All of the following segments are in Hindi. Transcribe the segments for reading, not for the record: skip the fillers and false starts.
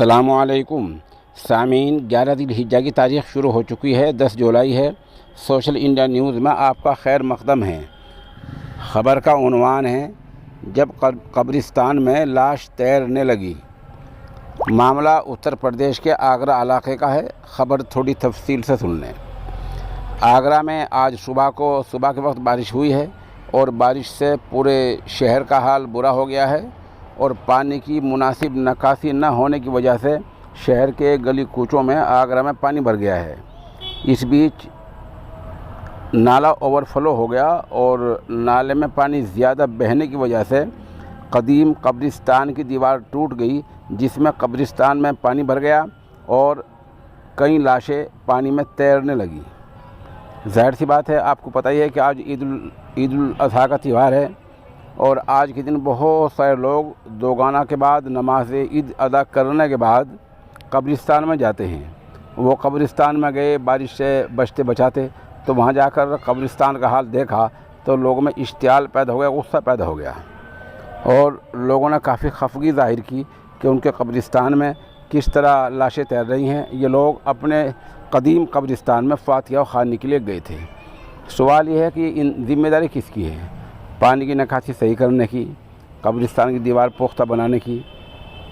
अस्सलामुअलैकुम सामीन, 11 ज़िलहिज्जा की तारीख़ शुरू हो चुकी है। 10 जुलाई है। सोशल इंडिया न्यूज़ में आपका खैर मकदम है। ख़बर का उन्वान है, जब कब्रिस्तान में लाश तैरने लगी। मामला उत्तर प्रदेश के आगरा इलाके का है। ख़बर थोड़ी तफसील से सुन लें। आगरा में आज सुबह के वक्त बारिश हुई है और बारिश से पूरे शहर का हाल बुरा हो गया है और पानी की मुनासिब निकासी न होने की वजह से शहर के गली कूचों में आगरा में पानी भर गया है। इस बीच नाला ओवरफ्लो हो गया और नाले में पानी ज़्यादा बहने की वजह से कदीम कब्रिस्तान की दीवार टूट गई, जिसमें कब्रिस्तान में पानी भर गया और कई लाशें पानी में तैरने लगी। ज़ाहिर सी बात है, आपको पता ही है कि आज ईद उल अज़हा का त्यौहार है और आज के दिन बहुत सारे लोग दोगाना के बाद नमाज ईद अदा करने के बाद कब्रिस्तान में जाते हैं। वो कब्रिस्तान में गए बारिश से बचते बचाते, तो वहाँ जाकर कब्रिस्तान का हाल देखा तो लोगों में इश्तियाल पैदा हो गया, गुस्सा पैदा हो गया और लोगों ने काफ़ी खफगी ज़ाहिर की कि उनके कब्रिस्तान में किस तरह लाशें तैर रही हैं। ये लोग अपने कदीम कब्रिस्तान में फातिहा खाने के लिए गए थे। सवाल ये है कि इन जिम्मेदारी किसकी है? पानी की निकासी सही करने की, कब्रिस्तान की दीवार पुख्ता बनाने की।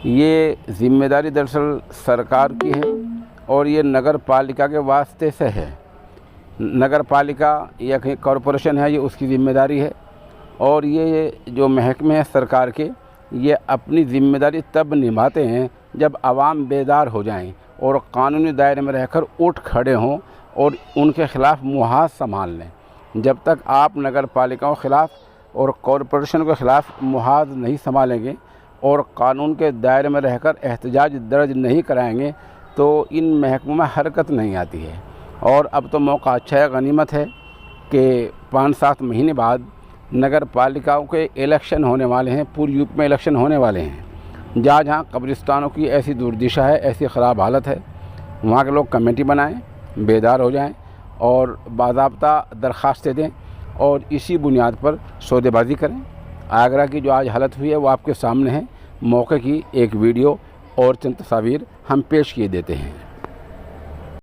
ये ज़िम्मेदारी दरअसल सरकार की है और ये नगर पालिका के वास्ते से है। नगर पालिका या कहीं कॉरपोरेशन है, ये उसकी ज़िम्मेदारी है और ये जो महकमे हैं सरकार के, ये अपनी ज़िम्मेदारी तब निभाते हैं जब आवाम बेदार हो जाएं और कानूनी दायरे में रहकर उठ खड़े हों और उनके ख़िलाफ़ मुहाज़ संभाल लें। जब तक आप नगर पालिकाओं के ख़िलाफ़ और कॉरपोरेशन के ख़िलाफ़ मुहाज़ नहीं संभालेंगे और कानून के दायरे में रहकर एहतजाज दर्ज नहीं कराएंगे तो इन महकमों में हरकत नहीं आती है। और अब तो मौका अच्छा है, गनीमत है कि 5-7 महीने बाद नगर पालिकाओं के इलेक्शन होने वाले हैं। पूरी यूपी में इलेक्शन होने वाले हैं। जहाँ जहाँ कब्रिस्तानों की ऐसी दुर्दशा है, ऐसी ख़राब हालत है, वहाँ के लोग कमेटी बनाएं, बेदार हो जाएं और बाज़ाब्ता दरख्वास्तें दें और इसी बुनियाद पर सौदेबाजी करें। आगरा की जो आज हालत हुई है वो आपके सामने है। मौके की एक वीडियो और चंद तस्वीर हम पेश किए देते हैं।